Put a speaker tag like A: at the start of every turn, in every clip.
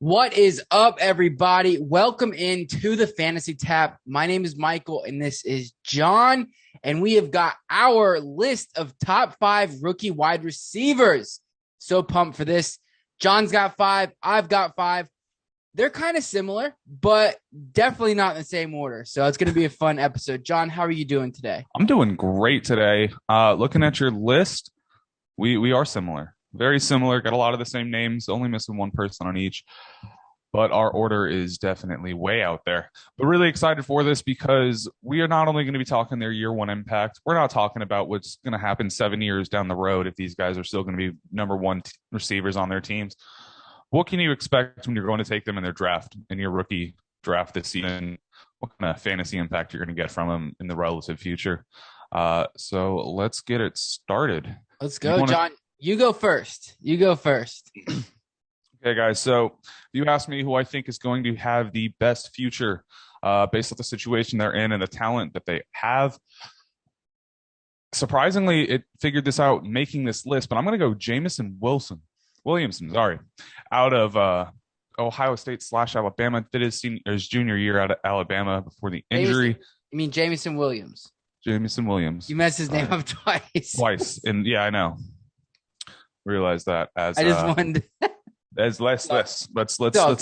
A: What is up, everybody? Welcome into the Fantasy Tap. My name is Michael, and this is John. And we have got our list of top 5 rookie wide receivers. So pumped for this. John's got 5. I've got 5. They're kind of similar, but definitely not in the same order. So it's going to be a fun episode. John, how are you doing today?
B: I'm doing great today. Looking at your list, we are similar, very similar. Got a lot of the same names, only missing one person on each. But our order is definitely way out there. But really excited for this because we are not only going to be talking their year one impact, we're not talking about what's going to happen 7 years down the road if these guys are still going to be number one receivers on their teams. What can you expect when you're going to take them in their draft, in your rookie draft this season? What kind of fantasy impact you're going to get from them in the relative future? So let's get it started.
A: Let's go, John. You go first.
B: Okay, guys. So if you ask me who I think is going to have the best future based on the situation they're in and the talent that they have, surprisingly, it figured this out making this list, but I'm going to go Williamson, out of Ohio State / Alabama. Did his junior year out of Alabama before the injury.
A: Jameson Williams.
B: Jameson Williams.
A: You messed his name up twice.
B: Twice. And yeah, I know. Realize that as
A: I just wanted
B: as less. Let's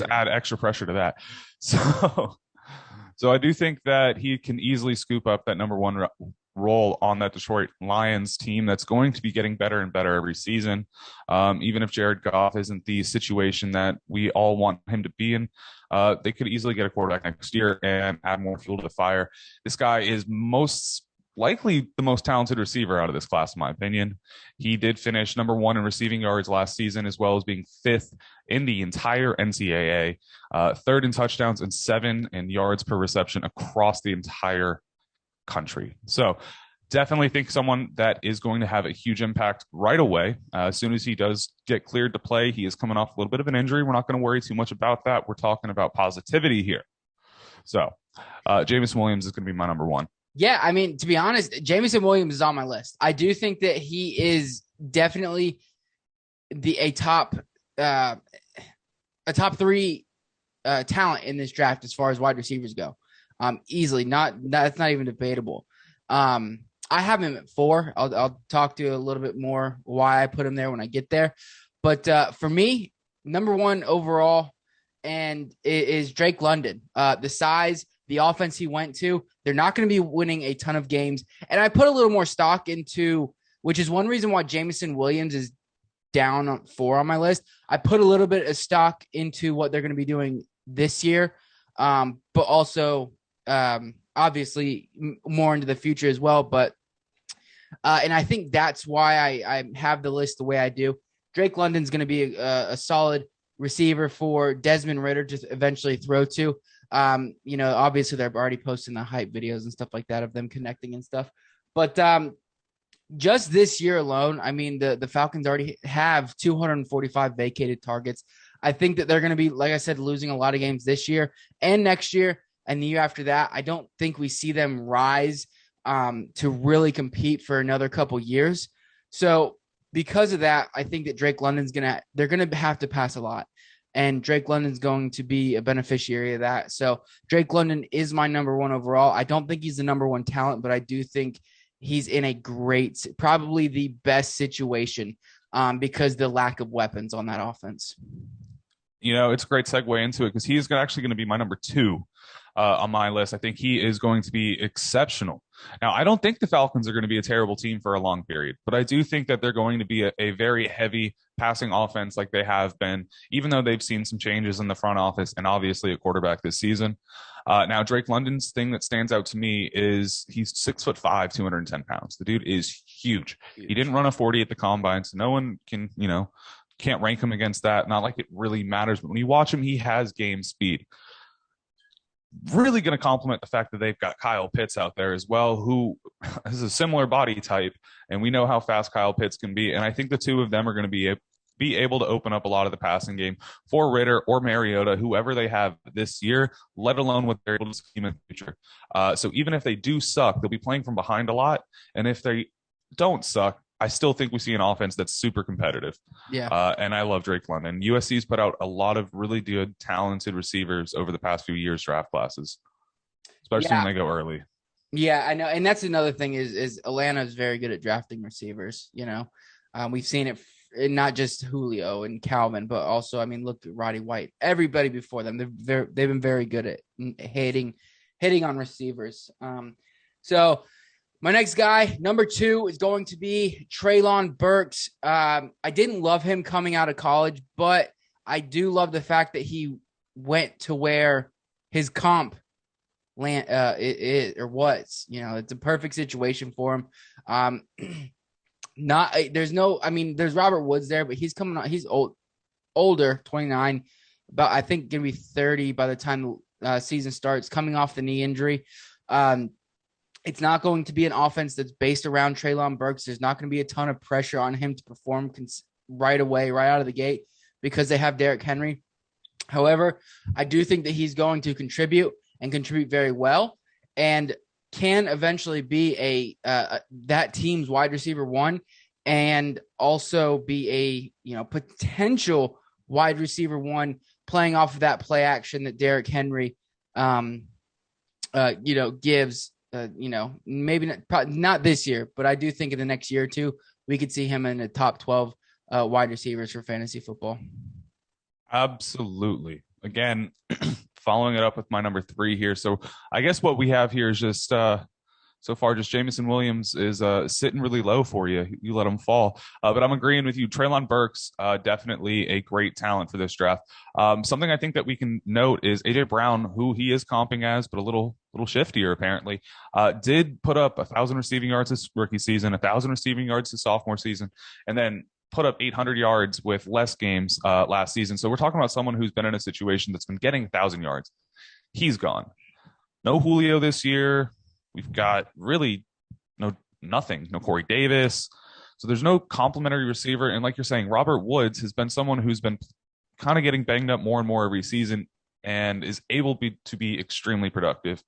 B: add extra pressure to that. So I do think that he can easily scoop up that number one role on that Detroit Lions team that's going to be getting better and better every season. Even if Jared Goff isn't the situation that we all want him to be in, they could easily get a quarterback next year and add more fuel to the fire. This guy is most likely the most talented receiver out of this class, in my opinion. He did finish number one in receiving yards last season, as well as being 5th in the entire NCAA, 3rd in touchdowns and 7 in yards per reception across the entire country. So definitely think someone that is going to have a huge impact right away. As soon as he does get cleared to play, he is coming off a little bit of an injury. We're not going to worry too much about that. We're talking about positivity here. So Jameson Williams is going to be my number one.
A: Yeah, I mean, to be honest, Jameson Williams is on my list. I do think that he is definitely a top 3 talent in this draft as far as wide receivers go. Easily, that's not even debatable. I have him at 4. I'll talk to you a little bit more why I put him there when I get there. But for me, number 1 overall and is Drake London. The size, the offense he went to, they're not going to be winning a ton of games. And I put a little more stock into, which is one reason why Jameson Williams is down on 4 on my list. I put a little bit of stock into what they're going to be doing this year, but also obviously more into the future as well. But and I think that's why I have the list the way I do. Drake London's going to be a solid receiver for Desmond Ridder to eventually throw to. Obviously they're already posting the hype videos and stuff like that of them connecting and stuff. But just this year alone, I mean, the Falcons already have 245 vacated targets. I think that they're going to be, like I said, losing a lot of games this year and next year and the year after that. I don't think we see them rise to really compete for another couple years. So because of that, I think that Drake London's they're going to have to pass a lot. And Drake London's going to be a beneficiary of that. So Drake London is my number 1 overall. I don't think he's the number 1 talent, but I do think he's in a great, probably the best situation because the lack of weapons on that offense.
B: It's a great segue into it because he is actually going to be my number 2 on my list. I think he is going to be exceptional. Now, I don't think the Falcons are going to be a terrible team for a long period, but I do think that they're going to be a very heavy passing offense like they have been, even though they've seen some changes in the front office and obviously a quarterback this season. Now, Drake London's thing that stands out to me is he's 6'5", 210 pounds. The dude is huge. He didn't run a 40 at the combine, so no one can, can't rank him against that. Not like it really matters, but when you watch him, he has game speed. Really going to complement the fact that they've got Kyle Pitts out there as well, who has a similar body type, and we know how fast Kyle Pitts can be. And I think the two of them are going to be able to open up a lot of the passing game for Ridder or Mariota, whoever they have this year, let alone what they're able to scheme in the future. So even if they do suck, they'll be playing from behind a lot. And if they don't suck, I still think we see an offense that's super competitive.
A: Yeah.
B: And I love Drake London. USC's put out a lot of really good, talented receivers over the past few years, draft classes, especially when
A: Yeah.
B: they go early.
A: Yeah, I know. And that's another thing is Atlanta is very good at drafting receivers, you know. We've seen it not just Julio and Calvin, but also, I mean, look at Roddy White. Everybody before them, they've been very good at hitting on receivers. So my next guy, number 2, is going to be Treylon Burks. I didn't love him coming out of college, but I do love the fact that he went to where his comp land was. You know, it's a perfect situation for him. There's Robert Woods there, but he's coming on. He's older, 29, about I think gonna be 30 by the time the season starts. Coming off the knee injury. It's not going to be an offense that's based around Treylon Burks. There's not going to be a ton of pressure on him to perform right away, right out of the gate, because they have Derrick Henry. However, I do think that he's going to contribute and contribute very well, and can eventually be that team's wide receiver 1, and also be a potential wide receiver 1, playing off of that play action that Derrick Henry gives. Maybe probably not this year, but I do think in the next year or two, we could see him in the top 12 wide receivers for fantasy football.
B: Absolutely. Again, following it up with my number 3 here. So I guess what we have here is just so far, just Jameson Williams is sitting really low for you. You let him fall. But I'm agreeing with you. Treylon Burks, definitely a great talent for this draft. Something I think that we can note is A.J. Brown, who he is comping as, but a little shiftier apparently, did put up 1,000 receiving yards this rookie season, 1,000 receiving yards this sophomore season, and then put up 800 yards with less games last season. So we're talking about someone who's been in a situation that's been getting 1,000 yards. He's gone. No Julio this year. We've got really nothing. No Corey Davis. So there's no complimentary receiver. And like you're saying, Robert Woods has been someone who's been kind of getting banged up more and more every season and is able to be extremely productive.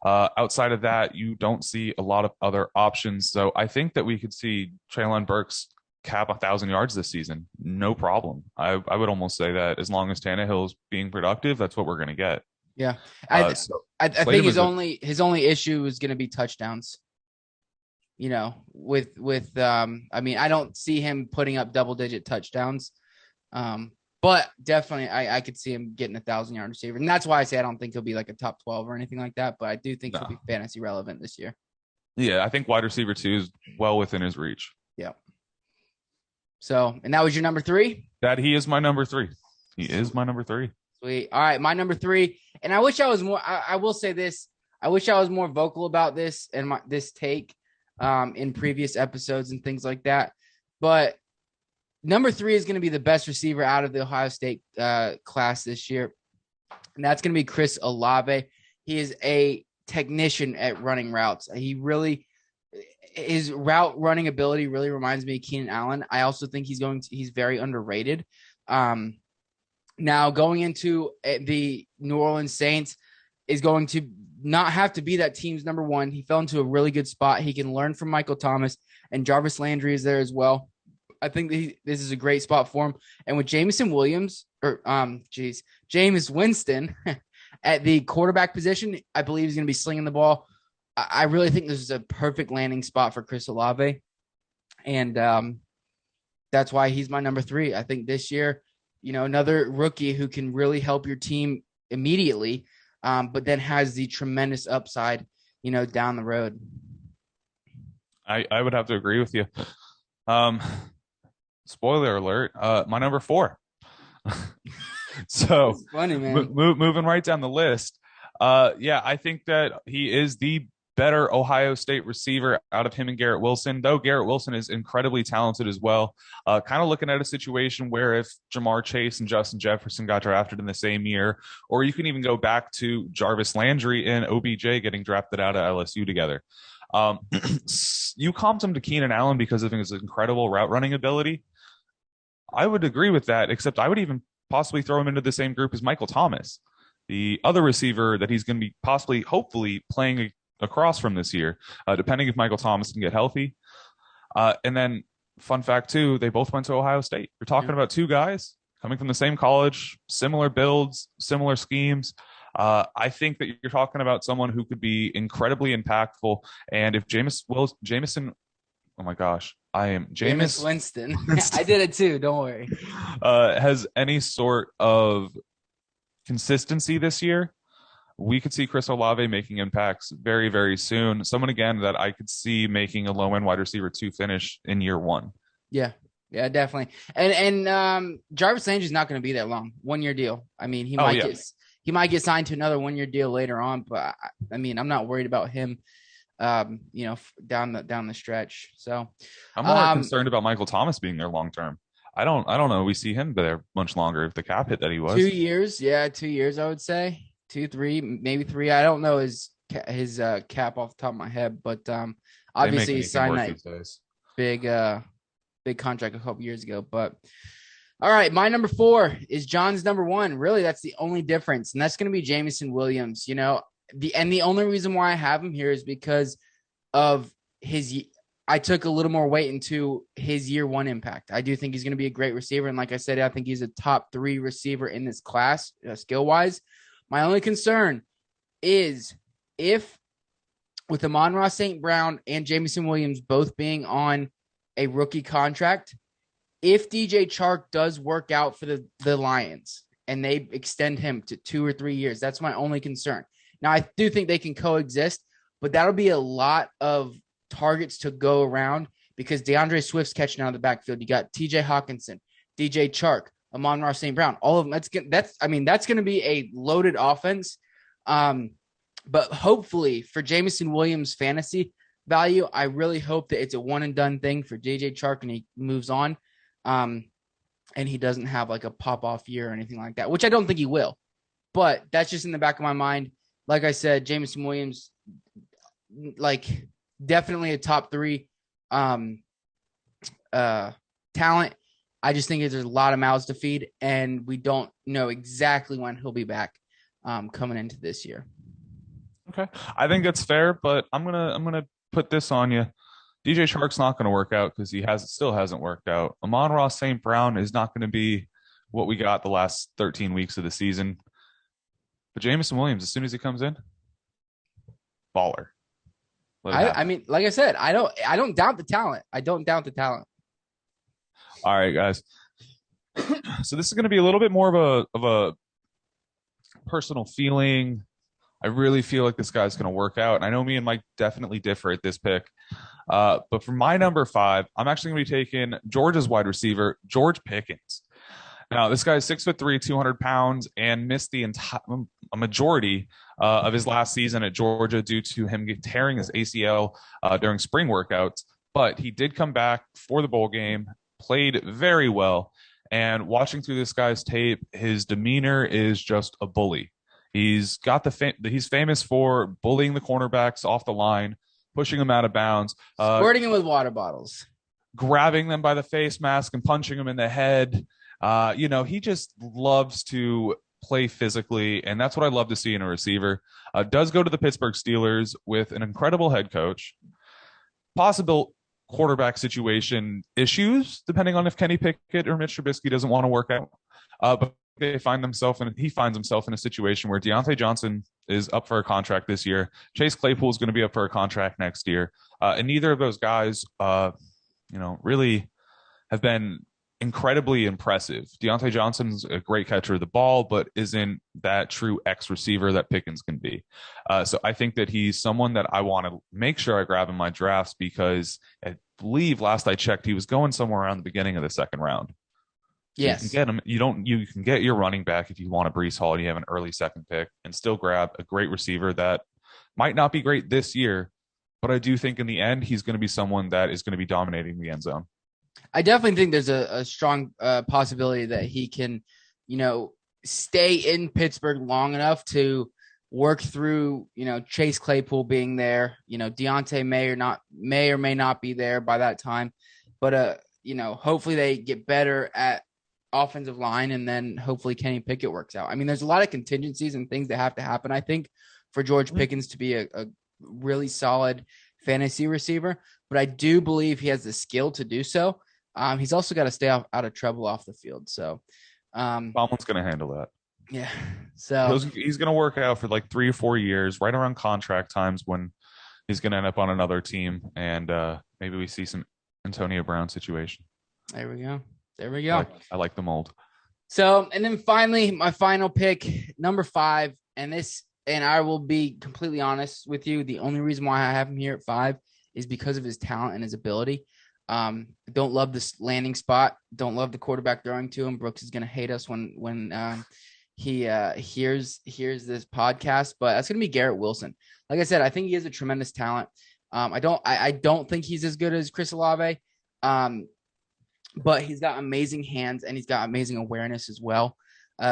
B: Outside of that, you don't see a lot of other options. So I think that we could see Treylon Burks cap 1,000 yards this season. No problem. I would almost say that as long as Tannehill is being productive, that's what we're going to get.
A: Yeah. I think his only issue is going to be touchdowns. I mean, I don't see him putting up double-digit touchdowns. But definitely I could see him getting 1,000-yard receiver. And that's why I say I don't think he'll be like a top 12 or anything like that, but I do think he'll be fantasy relevant this year.
B: Yeah, I think wide receiver 2 is well within his reach.
A: Yeah. So, and that was your number 3?
B: That he is my number 3. He is my number 3.
A: Sweet. All right, my number 3. And I wish I was more. I will say this. I wish I was more vocal about this and this take in previous episodes and things like that. But number 3 is going to be the best receiver out of the Ohio State class this year, and that's going to be Chris Olave. He is a technician at running routes. His route running ability really reminds me of Keenan Allen. I also think he's very underrated. Now, going into the New Orleans Saints is going to not have to be that team's number 1. He fell into a really good spot. He can learn from Michael Thomas, and Jarvis Landry is there as well. I think this is a great spot for him. And with Jameis Winston at the quarterback position, I believe he's going to be slinging the ball. I really think this is a perfect landing spot for Chris Olave. And that's why he's my number 3. I think this year, another rookie who can really help your team immediately, but then has the tremendous upside, down the road.
B: I would have to agree with you. Spoiler alert, my number 4. So
A: funny, man.
B: Moving right down the list. I think that he is the better Ohio State receiver out of him and Garrett Wilson, though Garrett Wilson is incredibly talented as well. Kind of looking at a situation where if Jamar Chase and Justin Jefferson got drafted in the same year, or you can even go back to Jarvis Landry and OBJ getting drafted out of LSU together. You comped him to Keenan Allen because of his incredible route running ability. I would agree with that, except I would even possibly throw him into the same group as Michael Thomas, the other receiver that he's going to be hopefully playing across from this year, depending if Michael Thomas can get healthy. And then, fun fact too, they both went to Ohio State. You're talking
A: Yeah.
B: about two guys coming from the same college, similar builds, similar schemes. I think that you're talking about someone who could be incredibly impactful. And if Jameson, oh my gosh, I am
A: Jameis
B: Jameis
A: Winston. I did it too. Don't worry.
B: has any sort of consistency this year, we could see Chris Olave making impacts very, very soon. Someone again that I could see making a low end wide receiver 2 finish in year 1.
A: Yeah. Yeah, definitely. And Jarvis Landry's not going to be that long. 1-year deal. I mean, he might get signed to another 1-year deal later on, but I mean, I'm not worried about him. Down the stretch. So
B: I'm more concerned about Michael Thomas being there long term. I don't know. We see him there much longer if the cap hit that he was.
A: 2 years. Yeah, 2 years. I would say 2, 3, maybe 3. I don't know his cap off the top of my head, but obviously he signed that big contract a couple years ago. But all right, my number 4 is John's number 1. Really, that's the only difference, and that's going to be Jameson Williams. You know, the only reason why I have him here is because of I took a little more weight into his year 1 impact. I do think he's going to be a great receiver. And like I said, I think he's a top 3 receiver in this class, skill wise. My only concern is if with Amon-Ra St. Brown and Jameson Williams both being on a rookie contract, if DJ Chark does work out for the Lions and they extend him to 2 or 3 years, that's my only concern. Now, I do think they can coexist, but that'll be a lot of targets to go around because DeAndre Swift's catching out of the backfield. You got TJ Hawkinson, DJ Chark, Amon-Ra St. Brown, all of them. That's going to be a loaded offense. But hopefully for Jameson Williams' fantasy value, I really hope that it's a one and done thing for DJ Chark and he moves on. And he doesn't have like a pop off year or anything like that, which I don't think he will. But that's just in the back of my mind. Like I said, Jameson Williams, like definitely a top 3 talent. I just think there's a lot of mouths to feed, and we don't know exactly when he'll be back coming into this year.
B: Okay, I think that's fair, but I'm gonna put this on you. DJ Chark's not going to work out because still hasn't worked out. Amon-Ra St. Brown is not going to be what we got the last 13 weeks of the season. But Jameson Williams, as soon as he comes in, baller.
A: I mean, like I said, I don't doubt the talent. I don't doubt the talent.
B: All right, guys. So this is going to be a little bit more of a personal feeling. I really feel like this guy's going to work out. And I know me and Mike definitely differ at this pick. But for my number 5, I'm actually going to be taking Georgia's wide receiver, George Pickens. Now, this guy is 6'3", 200 pounds, and missed a majority of his last season at Georgia due to him tearing his ACL during spring workouts. But he did come back for the bowl game, played very well. And watching through this guy's tape, his demeanor is just a bully. He's got he's famous for bullying the cornerbacks off the line, pushing them out of bounds,
A: squirting them with water bottles,
B: grabbing them by the face mask and punching them in the head. He just loves to play physically, and that's what I love to see in a receiver. Does go to the Pittsburgh Steelers with an incredible head coach. Possible quarterback situation issues, depending on if Kenny Pickett or Mitch Trubisky doesn't want to work out. But he finds himself in a situation where Deontay Johnson is up for a contract this year. Chase Claypool is going to be up for a contract next year. And neither of those guys, really have been incredibly impressive. Deontay Johnson's a great catcher of the ball, but isn't that true X receiver that Pickens can be. So I think that he's someone that I want to make sure I grab in my drafts because I believe last I checked, he was going somewhere around the beginning of the second round.
A: Yes.
B: You can get him. You can get your running back if you want a Breece Hall and you have an early second pick and still grab a great receiver that might not be great this year, but I do think in the end, he's going to be someone that is going to be dominating the end zone.
A: I definitely think there's a strong possibility that he can, stay in Pittsburgh long enough to work through, Chase Claypool being there. Deontay may or may not be there by that time, but hopefully they get better at offensive line, and then hopefully Kenny Pickett works out. I mean, there's a lot of contingencies and things that have to happen, I think, for George Pickens to be a really solid fantasy receiver, but I do believe he has the skill to do so. He's also got to stay out of trouble off the field. So,
B: Tomlin's going to handle that.
A: yeah. So
B: he's going to work out for like 3 or 4 years, right around contract times when he's going to end up on another team, and maybe we see some Antonio Brown situation.
A: There we go. There we go.
B: I like the mold.
A: So, and then finally, my final pick, number 5, and I will be completely honest with you. The only reason why I have him here at 5 is because of his talent and his ability. Don't love this landing spot. Don't love the quarterback throwing to him. Brooks is going to hate us when he hears this podcast, but that's going to be Garrett Wilson. Like I said, I think he has a tremendous talent. I don't think he's as good as Chris Olave, but he's got amazing hands and he's got amazing awareness as well.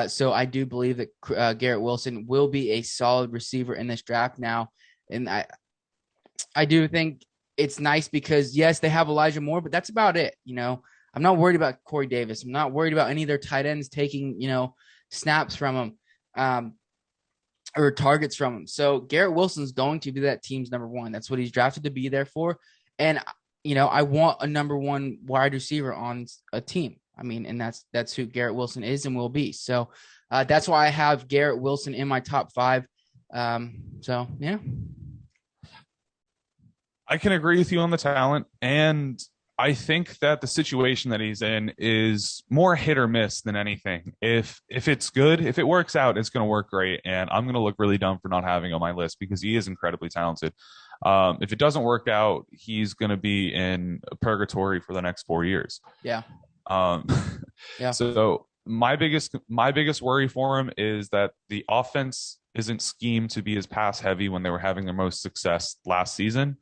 A: So I do believe that Garrett Wilson will be a solid receiver in this draft now, and I do think it's nice because, yes, they have Elijah Moore, but that's about it. I'm not worried about Corey Davis. I'm not worried about any of their tight ends taking, snaps from him or targets from him. So Garrett Wilson's going to be that team's number 1. That's what he's drafted to be there for. And, I want a number 1 wide receiver on a team. I mean, and that's who Garrett Wilson is and will be. So that's why I have Garrett Wilson in my top 5. So, yeah.
B: I can agree with you on the talent, and I think that the situation that he's in is more hit or miss than anything. If it's good, if it works out, it's going to work great, and I'm going to look really dumb for not having him on my list because he is incredibly talented. If it doesn't work out, he's going to be in purgatory for the next 4 years.
A: Yeah.
B: Yeah. So my biggest worry for him is that the offense isn't schemed to be as pass heavy when they were having their most success last season.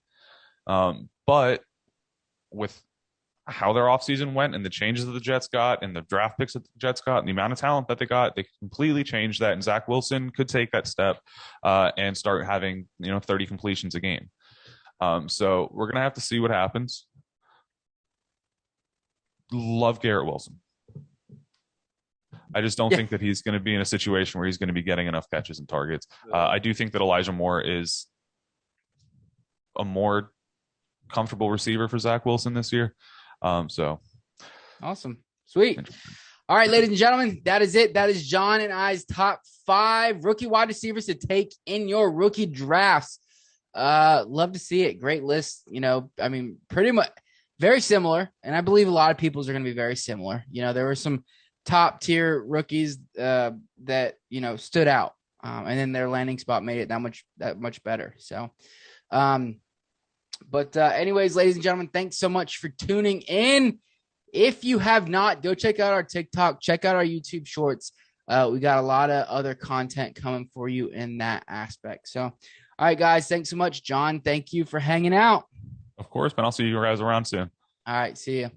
B: But with how their offseason went and the changes that the Jets got and the draft picks that the Jets got and the amount of talent that they got, they completely changed that. And Zach Wilson could take that step and start having 30 completions a game. So we're gonna have to see what happens. Love Garrett Wilson. I just don't think that he's going to be in a situation where he's going to be getting enough catches and targets. I do think that Elijah Moore is a more comfortable receiver for Zach Wilson this year. So
A: awesome. Sweet. All right, ladies and gentlemen, that is it. That is John and I's top 5 rookie wide receivers to take in your rookie drafts. Love to see it. Great list. Pretty much very similar. And I believe a lot of people's are going to be very similar. There were some top tier rookies that, stood out. And then their landing spot made it that much better. So, But anyways, ladies and gentlemen, thanks so much for tuning in. If you have not, go check out our TikTok, check out our YouTube shorts. We got a lot of other content coming for you in that aspect. So, all right, guys, thanks so much. John, thank you for hanging out.
B: Of course, man. I'll see you guys around soon.
A: All right, see you.